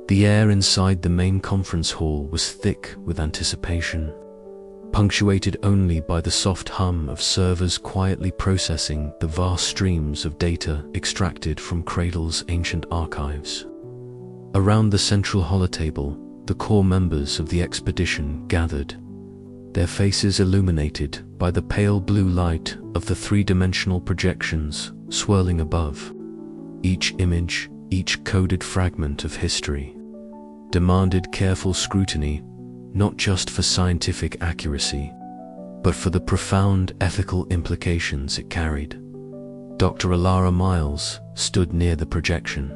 The air inside the main conference hall was thick with anticipation, punctuated only by the soft hum of servers quietly processing the vast streams of data extracted from Cradle's ancient archives. Around the central holotable, the core members of the expedition gathered, their faces illuminated by the pale blue light of the three-dimensional projections swirling above. Each image, each coded fragment of history, demanded careful scrutiny, not just for scientific accuracy, but for the profound ethical implications it carried. Dr. Alara Miles stood near the projection,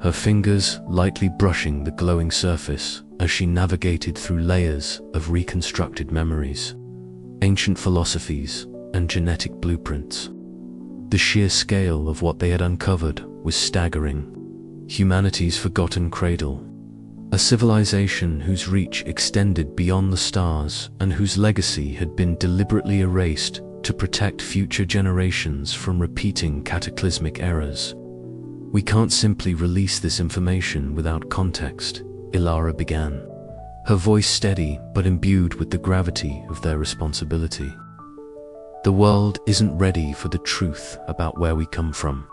her fingers lightly brushing the glowing surface as she navigated through layers of reconstructed memories, ancient philosophies, and genetic blueprints. The sheer scale of what they had uncovered was staggering. Humanity's forgotten cradle, a civilization whose reach extended beyond the stars and whose legacy had been deliberately erased to protect future generations from repeating cataclysmic errors. "We can't simply release this information without context," Ilara began, her voice steady but imbued with the gravity of their responsibility. "The world isn't ready for the truth about where we come from,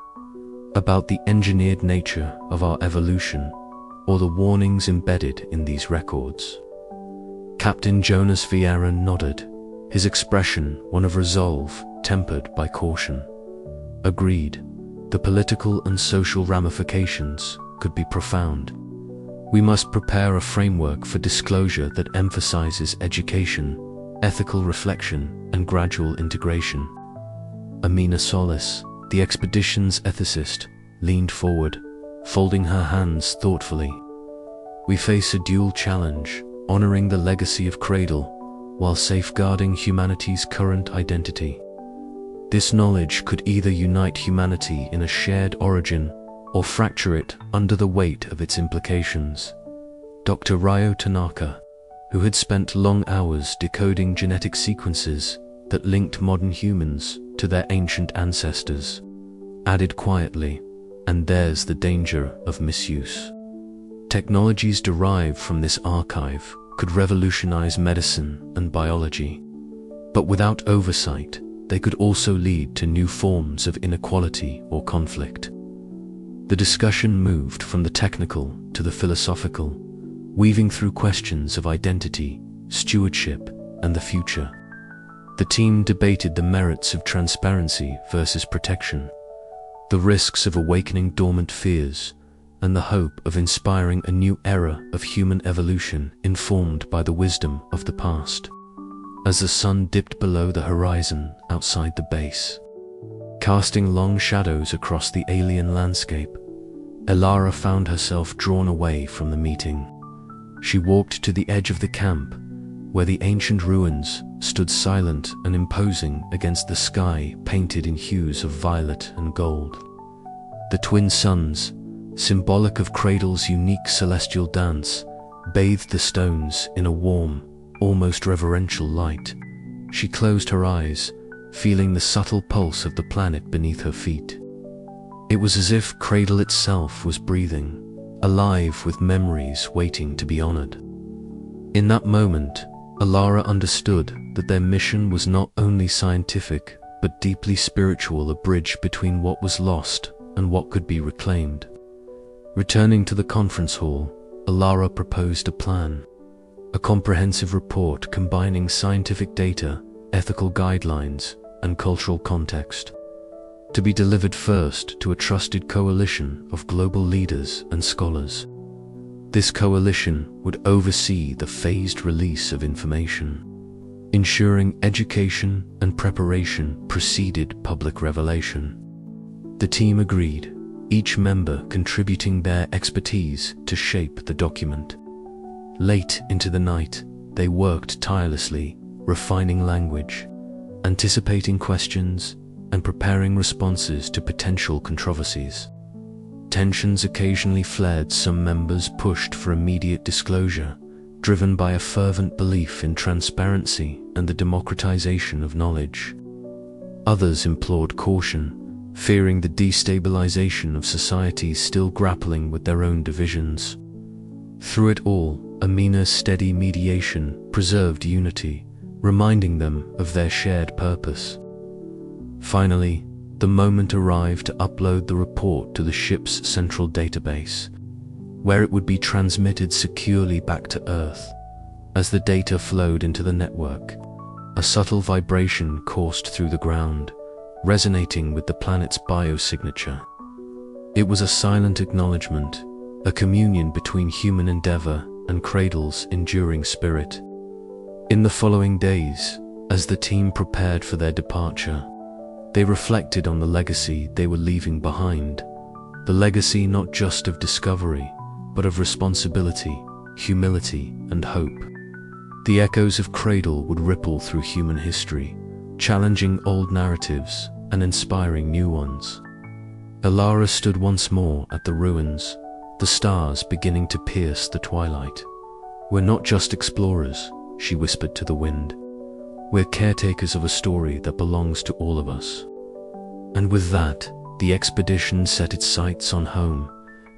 about the engineered nature of our evolution, or the warnings embedded in these records." Captain Jonas Vieira nodded, his expression one of resolve tempered by caution. "Agreed. The political and social ramifications could be profound. We must prepare a framework for disclosure that emphasizes education, ethical reflection, and gradual integration." Amina Solis, the expedition's ethicist, leaned forward, folding her hands thoughtfully. "We face a dual challenge, honoring the legacy of Cradle while safeguarding humanity's current identity. This knowledge could either unite humanity in a shared origin or fracture it under the weight of its implications." Dr. Ryo Tanaka, who had spent long hours decoding genetic sequences that linked modern humans to their ancient ancestors, added quietly, "And there's the danger of misuse. Technologies derived from this archive could revolutionize medicine and biology, but without oversight, they could also lead to new forms of inequality or conflict." The discussion moved from the technical to the philosophical, weaving through questions of identity, stewardship, and the future. The team debated the merits of transparency versus protection, the risks of awakening dormant fears, and the hope of inspiring a new era of human evolution informed by the wisdom of the past. As the sun dipped below the horizon outside the base, casting long shadows across the alien landscape, Ilara found herself drawn away from the meeting. She walked to the edge of the camp, where the ancient ruins stood silent and imposing against the sky painted in hues of violet and gold. The twin suns, symbolic of Cradle's unique celestial dance, bathed the stones in a warm, almost reverential light. She closed her eyes, feeling the subtle pulse of the planet beneath her feet. It was as if Cradle itself was breathing, alive with memories waiting to be honored. In that moment, Ilara understood that their mission was not only scientific, but deeply spiritual, a bridge between what was lost and what could be reclaimed. Returning to the conference hall, Ilara proposed a plan, a comprehensive report combining scientific data, ethical guidelines, and cultural context, to be delivered first to a trusted coalition of global leaders and scholars. This coalition would oversee the phased release of information, ensuring education and preparation preceded public revelation. The team agreed, each member contributing their expertise to shape the document. Late into the night, they worked tirelessly, refining language, anticipating questions, and preparing responses to potential controversies. Tensions occasionally flared. Some members pushed for immediate disclosure, driven by a fervent belief in transparency and the democratization of knowledge. Others implored caution, fearing the destabilization of societies still grappling with their own divisions. Through it all, Amina's steady mediation preserved unity, reminding them of their shared purpose. Finally, the moment arrived to upload the report to the ship's central database, where it would be transmitted securely back to Earth. As the data flowed into the network, a subtle vibration coursed through the ground, resonating with the planet's biosignature. It was a silent acknowledgement, a communion between human endeavor and Cradle's enduring spirit. In the following days, as the team prepared for their departure, they reflected on the legacy they were leaving behind. The legacy not just of discovery, but of responsibility, humility, and hope. The echoes of Cradle would ripple through human history, challenging old narratives and inspiring new ones. Alara stood once more at the ruins, the stars beginning to pierce the twilight. "We're not just explorers," she whispered to the wind. "We're caretakers of a story that belongs to all of us." And with that, the expedition set its sights on home,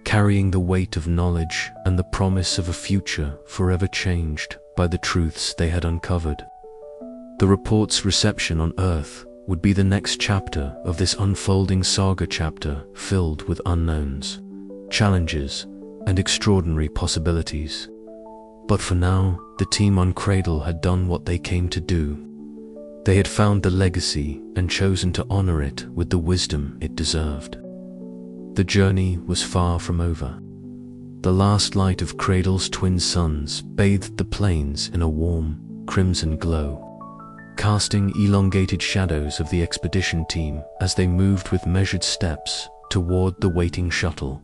carrying the weight of knowledge and the promise of a future forever changed by the truths they had uncovered. The report's reception on Earth would be the next chapter of this unfolding saga, chapter filled with unknowns, challenges, and extraordinary possibilities. But for now, the team on Cradle had done what they came to do. They had found the legacy and chosen to honor it with the wisdom it deserved. The journey was far from over. The last light of Cradle's twin suns bathed the plains in a warm, crimson glow, casting elongated shadows of the expedition team as they moved with measured steps toward the waiting shuttle.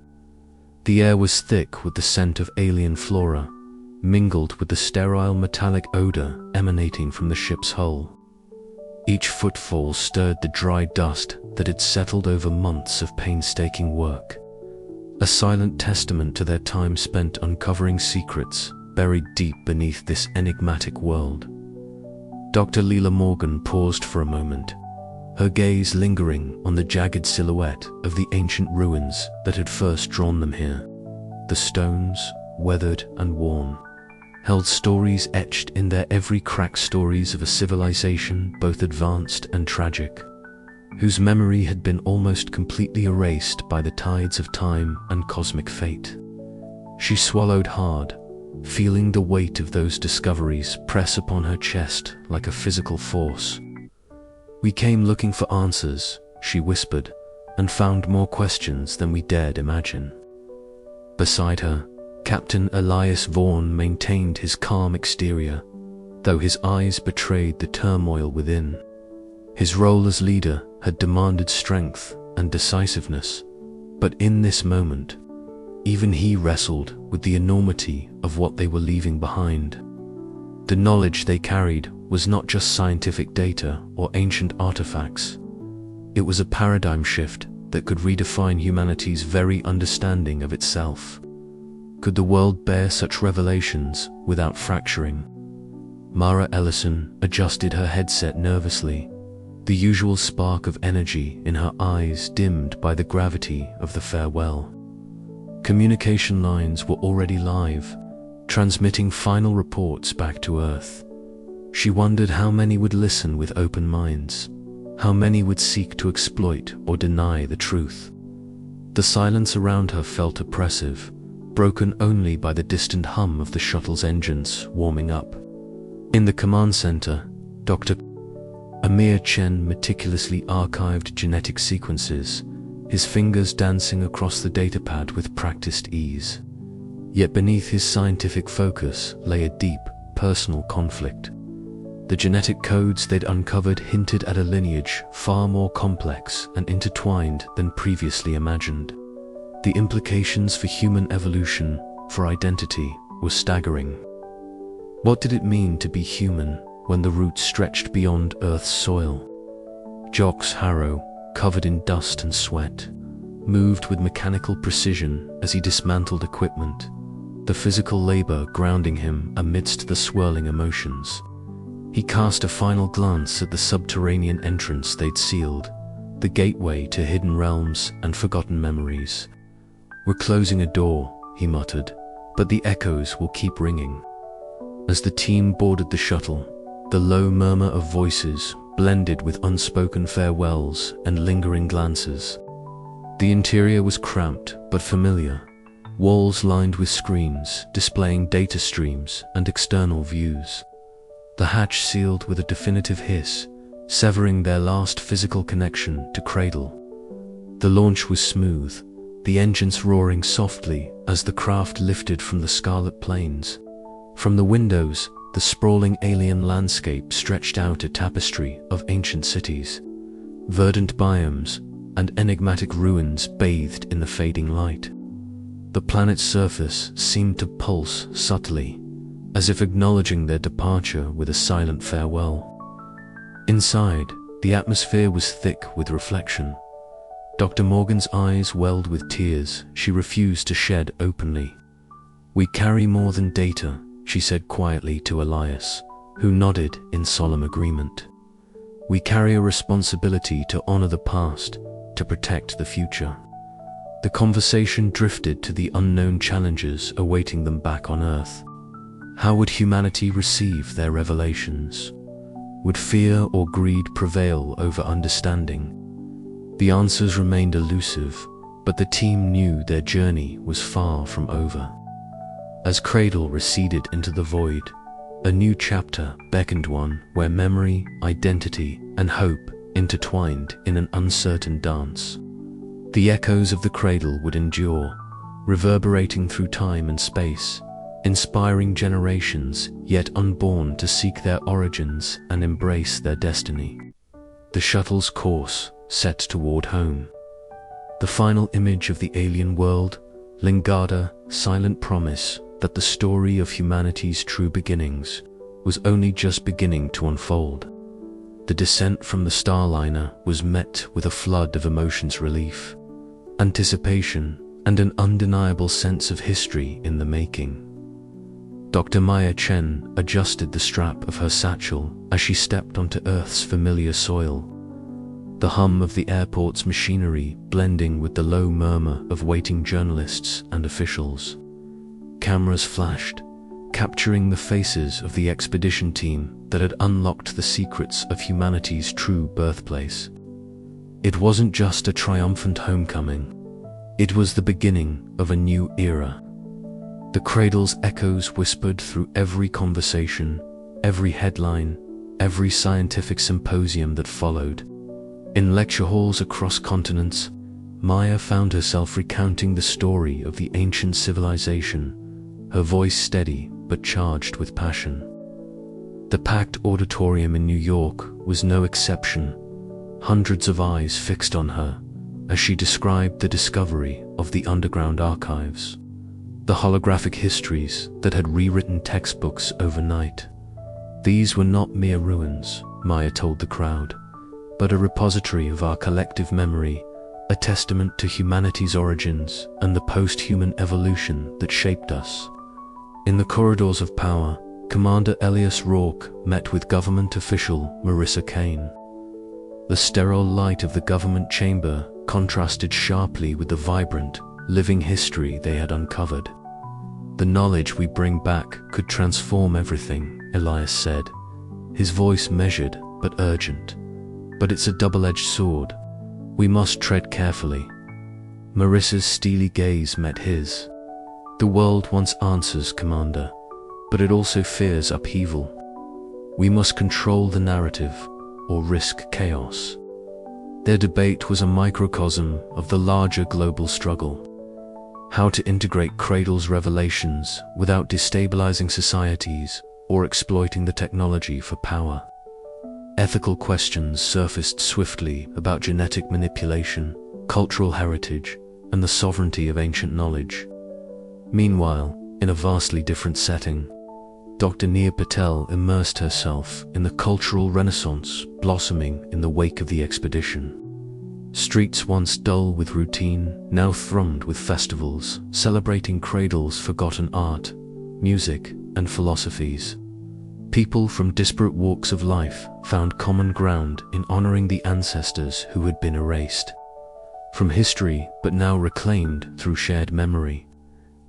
The air was thick with the scent of alien flora, mingled with the sterile metallic odor emanating from the ship's hull. Each footfall stirred the dry dust that had settled over months of painstaking work, a silent testament to their time spent uncovering secrets buried deep beneath this enigmatic world. Dr. Leela Morgan paused for a moment, her gaze lingering on the jagged silhouette of the ancient ruins that had first drawn them here. The stones, weathered and worn, held stories etched in their every crack, stories of a civilization both advanced and tragic, whose memory had been almost completely erased by the tides of time and cosmic fate. She swallowed hard, feeling the weight of those discoveries press upon her chest like a physical force. "We came looking for answers," she whispered, "and found more questions than we dared imagine." Beside her, Captain Elias Vaughan maintained his calm exterior, though his eyes betrayed the turmoil within. His role as leader had demanded strength and decisiveness, but in this moment, even he wrestled with the enormity of what they were leaving behind. The knowledge they carried was not just scientific data or ancient artifacts. It was a paradigm shift that could redefine humanity's very understanding of itself. Could the world bear such revelations without fracturing? Mara Ellison adjusted her headset nervously, the usual spark of energy in her eyes dimmed by the gravity of the farewell. Communication lines were already live, transmitting final reports back to Earth. She wondered how many would listen with open minds, how many would seek to exploit or deny the truth. The silence around her felt oppressive, broken only by the distant hum of the shuttle's engines warming up. In the command center, Dr. Amir Chen meticulously archived genetic sequences, his fingers dancing across the datapad with practiced ease. Yet beneath his scientific focus lay a deep, personal conflict. The genetic codes they'd uncovered hinted at a lineage far more complex and intertwined than previously imagined. The implications for human evolution, for identity, were staggering. What did it mean to be human when the roots stretched beyond Earth's soil? Jock's Harrow, covered in dust and sweat, moved with mechanical precision as he dismantled equipment, the physical labor grounding him amidst the swirling emotions. He cast a final glance at the subterranean entrance they'd sealed, the gateway to hidden realms and forgotten memories. "We're closing a door," he muttered, but the echoes will keep ringing. As the team boarded the shuttle, the low murmur of voices blended with unspoken farewells and lingering glances. The interior was cramped but familiar, walls lined with screens displaying data streams and external views. The hatch sealed with a definitive hiss, severing their last physical connection to Cradle. The launch was smooth, the engines roaring softly as the craft lifted from the scarlet plains. From the windows, the sprawling alien landscape stretched out a tapestry of ancient cities, verdant biomes, and enigmatic ruins bathed in the fading light. The planet's surface seemed to pulse subtly, as if acknowledging their departure with a silent farewell. Inside, the atmosphere was thick with reflection. Dr. Morgan's eyes welled with tears she refused to shed openly. "We carry more than data," she said quietly to Elias, who nodded in solemn agreement. "We carry a responsibility to honor the past, to protect the future." The conversation drifted to the unknown challenges awaiting them back on Earth. How would humanity receive their revelations? Would fear or greed prevail over understanding? The answers remained elusive, but the team knew their journey was far from over. As Cradle receded into the void, a new chapter beckoned, one where memory, identity, and hope intertwined in an uncertain dance. The echoes of the Cradle would endure, reverberating through time and space, inspiring generations yet unborn to seek their origins and embrace their destiny. The shuttle's course set toward home. The final image of the alien world lingered, a silent promise that the story of humanity's true beginnings was only just beginning to unfold. The descent from the Starliner was met with a flood of emotions: relief, anticipation, and an undeniable sense of history in the making. Dr. Maya Chen adjusted the strap of her satchel as she stepped onto Earth's familiar soil, the hum of the airport's machinery blending with the low murmur of waiting journalists and officials. Cameras flashed, capturing the faces of the expedition team that had unlocked the secrets of humanity's true birthplace. It wasn't just a triumphant homecoming. It was the beginning of a new era. The Cradle's echoes whispered through every conversation, every headline, every scientific symposium that followed. In lecture halls across continents, Maya found herself recounting the story of the ancient civilization, her voice steady but charged with passion. The packed auditorium in New York was no exception, hundreds of eyes fixed on her as she described the discovery of the underground archives, the holographic histories that had rewritten textbooks overnight. These were not mere ruins, Maya told the crowd, but a repository of our collective memory, a testament to humanity's origins and the post-human evolution that shaped us. In the corridors of power, Commander Elias Rourke met with government official Marissa Kane. The sterile light of the government chamber contrasted sharply with the vibrant, living history they had uncovered. "The knowledge we bring back could transform everything," Elias said, his voice measured but urgent. "But it's a double-edged sword. We must tread carefully." Marissa's steely gaze met his. "The world wants answers, Commander, but it also fears upheaval. We must control the narrative or risk chaos." Their debate was a microcosm of the larger global struggle. How to integrate Cradle's revelations without destabilizing societies or exploiting the technology for power. Ethical questions surfaced swiftly about genetic manipulation, cultural heritage, and the sovereignty of ancient knowledge. Meanwhile, in a vastly different setting, Dr. Nia Patel immersed herself in the cultural renaissance blossoming in the wake of the expedition. Streets once dull with routine now thrummed with festivals celebrating Cradle's forgotten art, music, and philosophies. People from disparate walks of life found common ground in honoring the ancestors who had been erased from history but now reclaimed through shared memory.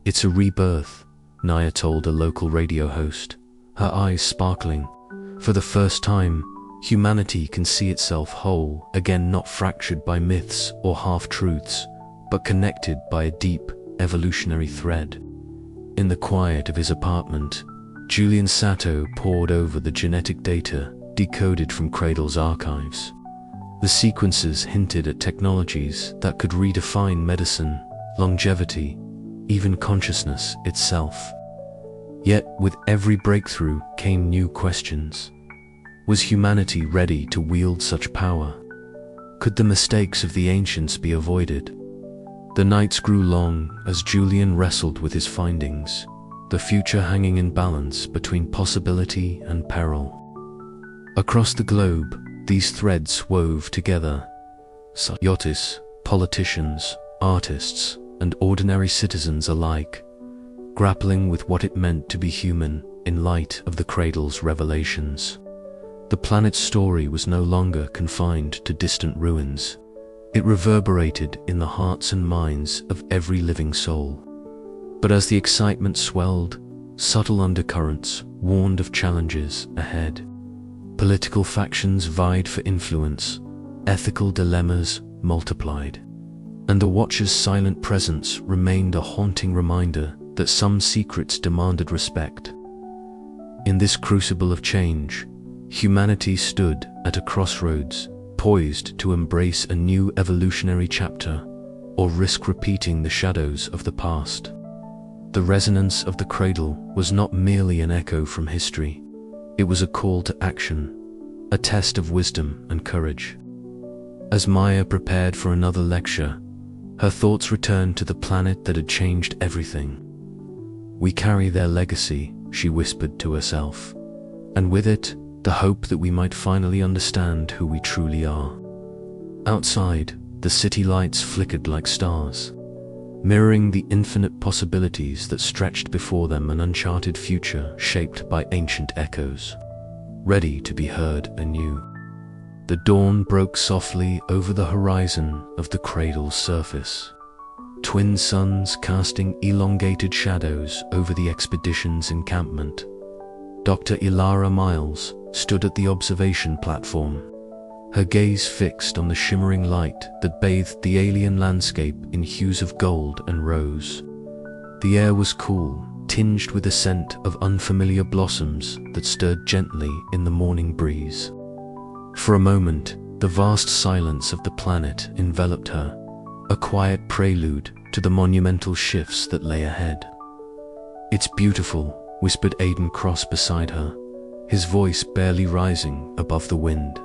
It's a rebirth, Naya told a local radio host, her eyes sparkling. For the first time, humanity can see itself whole, again not fractured by myths or half-truths, but connected by a deep, evolutionary thread. In the quiet of his apartment, Julian Sato pored over the genetic data decoded from Cradle's archives. The sequences hinted at technologies that could redefine medicine, longevity, even consciousness itself. Yet, with every breakthrough came new questions. Was humanity ready to wield such power? Could the mistakes of the ancients be avoided? The nights grew long as Julian wrestled with his findings, the future hanging in balance between possibility and peril. Across the globe, these threads wove together. Scientists, politicians, artists, and ordinary citizens alike, grappling with what it meant to be human in light of the Cradle's revelations. The planet's story was no longer confined to distant ruins. It reverberated in the hearts and minds of every living soul. But as the excitement swelled, subtle undercurrents warned of challenges ahead. Political factions vied for influence, ethical dilemmas multiplied, and the Watcher's silent presence remained a haunting reminder that some secrets demanded respect. In this crucible of change, humanity stood at a crossroads, poised to embrace a new evolutionary chapter or risk repeating the shadows of the past. The resonance of the Cradle was not merely an echo from history. It was a call to action, a test of wisdom and courage. As Maya prepared for another lecture, her thoughts returned to the planet that had changed everything. "We carry their legacy," she whispered to herself, "and with it, the hope that we might finally understand who we truly are." Outside, the city lights flickered like stars, mirroring the infinite possibilities that stretched before them, an uncharted future shaped by ancient echoes, ready to be heard anew. The dawn broke softly over the horizon of the Cradle's surface, twin suns casting elongated shadows over the expedition's encampment. Dr. Ilara Miles stood at the observation platform, her gaze fixed on the shimmering light that bathed the alien landscape in hues of gold and rose. The air was cool, tinged with a scent of unfamiliar blossoms that stirred gently in the morning breeze. For a moment, the vast silence of the planet enveloped her, a quiet prelude to the monumental shifts that lay ahead. "It's beautiful," whispered Aidan Cross beside her, his voice barely rising above the wind.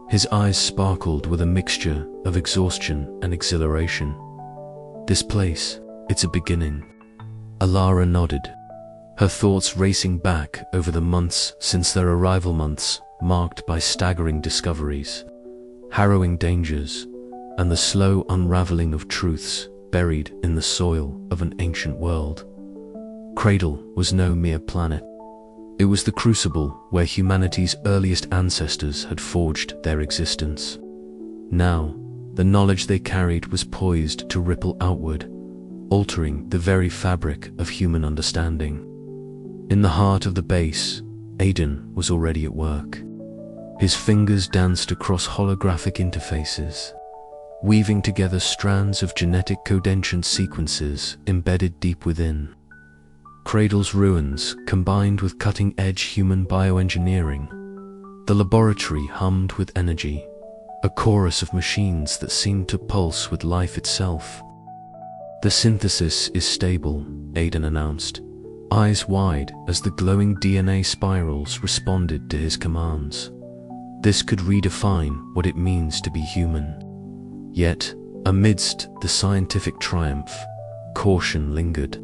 His eyes sparkled with a mixture of exhaustion and exhilaration. "This place, it's a beginning." Alara nodded, her thoughts racing back over the months since their arrival, months marked by staggering discoveries, harrowing dangers, and the slow unraveling of truths buried in the soil of an ancient world. Cradle was no mere planet. It was the crucible where humanity's earliest ancestors had forged their existence. Now, the knowledge they carried was poised to ripple outward, altering the very fabric of human understanding. In the heart of the base, Aidan was already at work. His fingers danced across holographic interfaces, weaving together strands of genetic codential sequences embedded deep within. Cradle's ruins combined with cutting-edge human bioengineering. The laboratory hummed with energy, a chorus of machines that seemed to pulse with life itself. "The synthesis is stable," Aidan announced, eyes wide as the glowing DNA spirals responded to his commands. This could redefine what it means to be human. Yet, amidst the scientific triumph, caution lingered.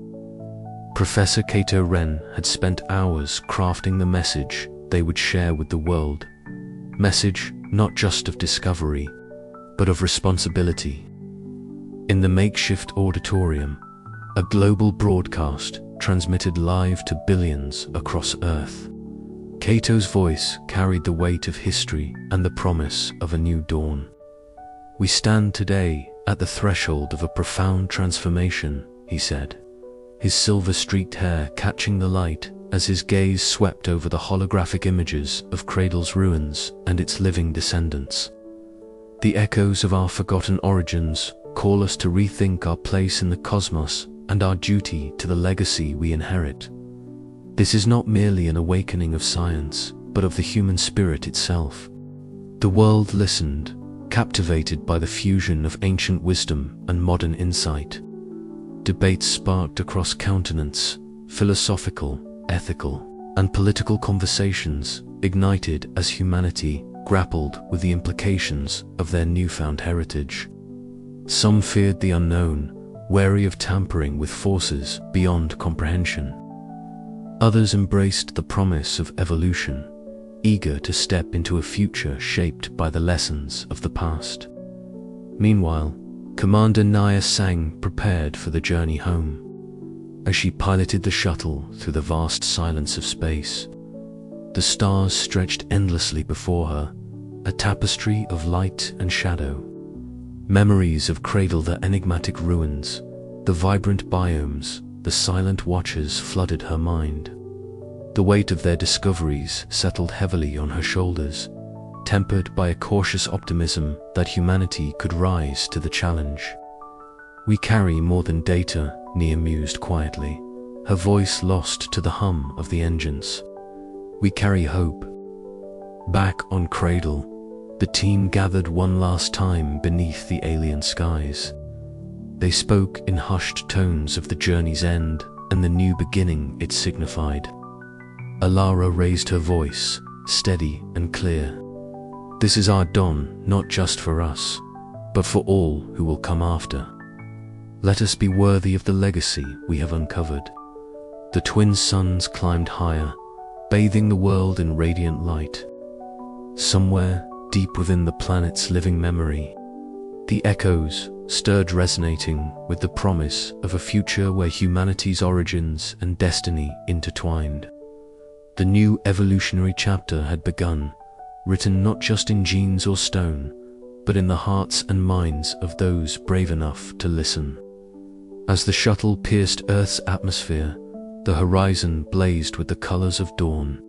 Professor Kato Ren had spent hours crafting the message they would share with the world. Message not just of discovery, but of responsibility. In the makeshift auditorium, a global broadcast transmitted live to billions across Earth. Kato's voice carried the weight of history and the promise of a new dawn. "We stand today at the threshold of a profound transformation," he said, his silver-streaked hair catching the light as his gaze swept over the holographic images of Cradle's ruins and its living descendants. The echoes of our forgotten origins call us to rethink our place in the cosmos and our duty to the legacy we inherit. This is not merely an awakening of science, but of the human spirit itself. The world listened, captivated by the fusion of ancient wisdom and modern insight. Debates sparked across continents, philosophical, ethical, and political conversations ignited as humanity grappled with the implications of their newfound heritage. Some feared the unknown, wary of tampering with forces beyond comprehension. Others embraced the promise of evolution, eager to step into a future shaped by the lessons of the past. Meanwhile, Commander Naya Sang prepared for the journey home. As she piloted the shuttle through the vast silence of space, the stars stretched endlessly before her, a tapestry of light and shadow. Memories of Cradle, the enigmatic ruins, the vibrant biomes, the silent watchers flooded her mind. The weight of their discoveries settled heavily on her shoulders, tempered by a cautious optimism that humanity could rise to the challenge. "We carry more than data," Nia mused quietly, her voice lost to the hum of the engines. "We carry hope." Back on Cradle, the team gathered one last time beneath the alien skies. They spoke in hushed tones of the journey's end and the new beginning it signified. Alara raised her voice, steady and clear. "This is our dawn, not just for us, but for all who will come after. Let us be worthy of the legacy we have uncovered." The twin suns climbed higher, bathing the world in radiant light. Somewhere, deep within the planet's living memory, the echoes stirred, resonating with the promise of a future where humanity's origins and destiny intertwined. The new evolutionary chapter had begun, written not just in genes or stone, but in the hearts and minds of those brave enough to listen. As the shuttle pierced Earth's atmosphere, the horizon blazed with the colors of dawn.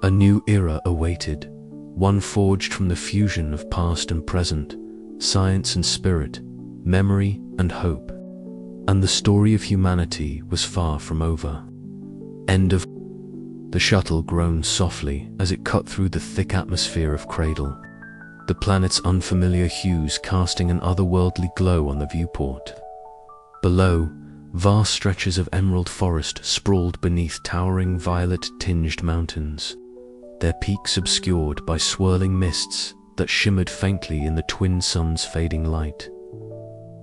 A new era awaited, one forged from the fusion of past and present, science and spirit, memory and hope. And the story of humanity was far from over. End of. The shuttle groaned softly as it cut through the thick atmosphere of Cradle, the planet's unfamiliar hues casting an otherworldly glow on the viewport. Below, vast stretches of emerald forest sprawled beneath towering violet-tinged mountains, their peaks obscured by swirling mists that shimmered faintly in the twin suns' fading light.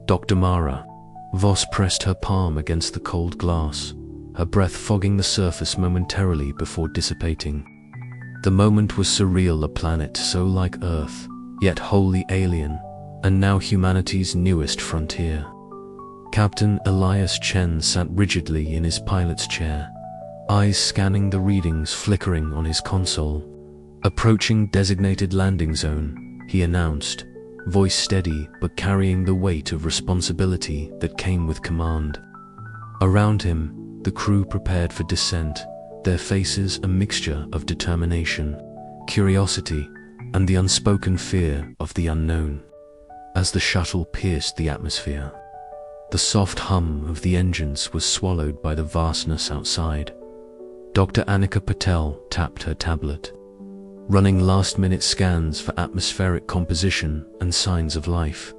"Dr. Mara." Voss pressed her palm against the cold glass, her breath fogging the surface momentarily before dissipating. The moment was surreal, a planet so like Earth, yet wholly alien, and now humanity's newest frontier. Captain Elias Chen sat rigidly in his pilot's chair, eyes scanning the readings flickering on his console. "Approaching designated landing zone," he announced, voice steady but carrying the weight of responsibility that came with command. Around him, the crew prepared for descent, their faces a mixture of determination, curiosity, and the unspoken fear of the unknown. As the shuttle pierced the atmosphere, the soft hum of the engines was swallowed by the vastness outside. Dr. Annika Patel tapped her tablet, running last-minute scans for atmospheric composition and signs of life.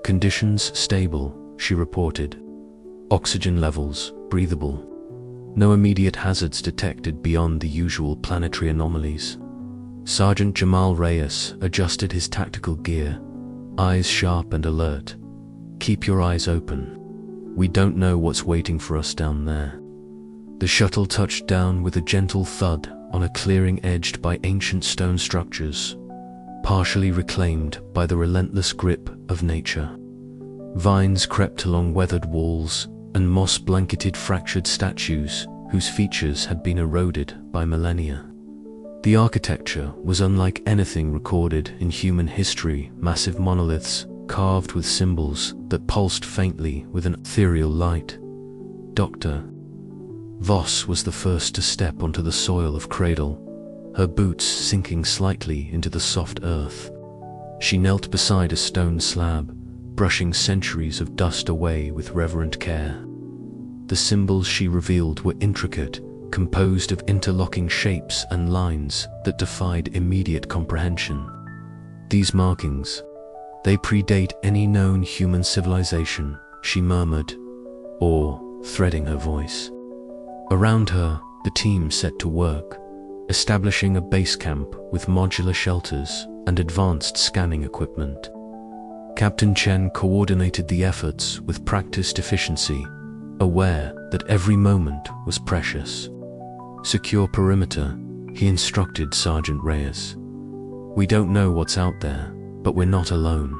"Conditions stable," she reported. "Oxygen levels breathable. No immediate hazards detected beyond the usual planetary anomalies." Sergeant Jamal Reyes adjusted his tactical gear, eyes sharp and alert. "Keep your eyes open. We don't know what's waiting for us down there." The shuttle touched down with a gentle thud on a clearing edged by ancient stone structures, partially reclaimed by the relentless grip of nature. Vines crept along weathered walls, and moss-blanketed fractured statues whose features had been eroded by millennia. The architecture was unlike anything recorded in human history, massive monoliths carved with symbols that pulsed faintly with an ethereal light. Doctor. Voss was the first to step onto the soil of Cradle, her boots sinking slightly into the soft earth. She knelt beside a stone slab, brushing centuries of dust away with reverent care. The symbols she revealed were intricate, composed of interlocking shapes and lines that defied immediate comprehension. These markings, they predate any known human civilization, she murmured, awe threading her voice. Around her, the team set to work, establishing a base camp with modular shelters and advanced scanning equipment. Captain Chen coordinated the efforts with practiced efficiency, aware that every moment was precious. Secure perimeter, he instructed Sergeant Reyes. We don't know what's out there, but we're not alone.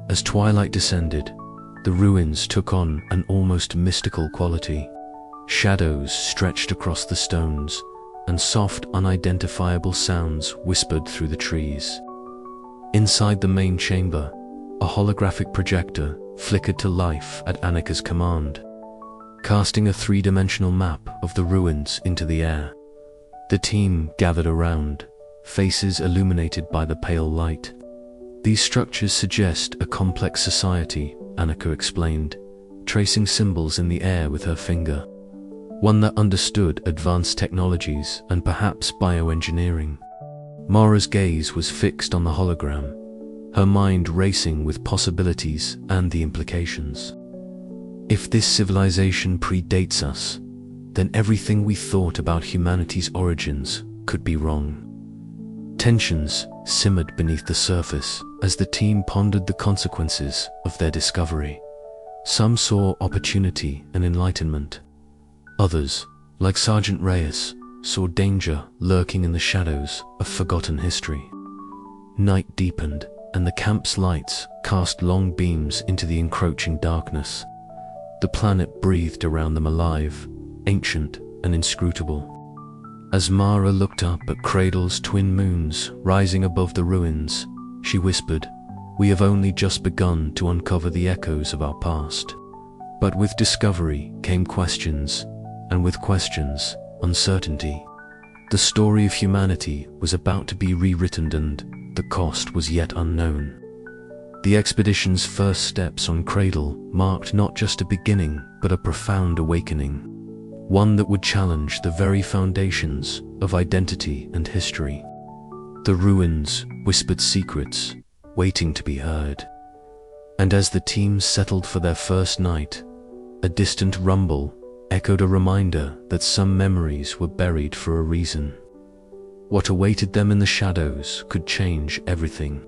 As twilight descended, the ruins took on an almost mystical quality. Shadows stretched across the stones, and soft, unidentifiable sounds whispered through the trees. Inside the main chamber, a holographic projector flickered to life at Annika's command, casting a three-dimensional map of the ruins into the air. The team gathered around, faces illuminated by the pale light. These structures suggest a complex society, Annika explained, tracing symbols in the air with her finger. One that understood advanced technologies and perhaps bioengineering. Mara's gaze was fixed on the hologram, her mind racing with possibilities and the implications. If this civilization predates us, then everything we thought about humanity's origins could be wrong. Tensions simmered beneath the surface as the team pondered the consequences of their discovery. Some saw opportunity and enlightenment. Others, like Sergeant Reyes, saw danger lurking in the shadows of forgotten history. Night deepened, and the camp's lights cast long beams into the encroaching darkness. The planet breathed around them alive, ancient and inscrutable. As Mara looked up at Cradle's twin moons rising above the ruins, she whispered, "We have only just begun to uncover the echoes of our past." But with discovery came questions, and with questions, uncertainty. The story of humanity was about to be rewritten and the cost was yet unknown. The expedition's first steps on Cradle marked not just a beginning, but a profound awakening. One that would challenge the very foundations of identity and history. The ruins whispered secrets, waiting to be heard. And as the team settled for their first night, a distant rumble echoed a reminder that some memories were buried for a reason. What awaited them in the shadows could change everything.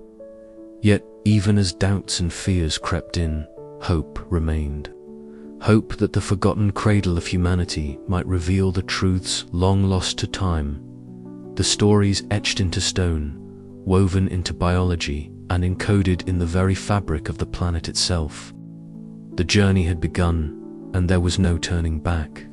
Yet, even as doubts and fears crept in, hope remained. Hope that the forgotten cradle of humanity might reveal the truths long lost to time, the stories etched into stone, woven into biology, and encoded in the very fabric of the planet itself. The journey had begun, and there was no turning back.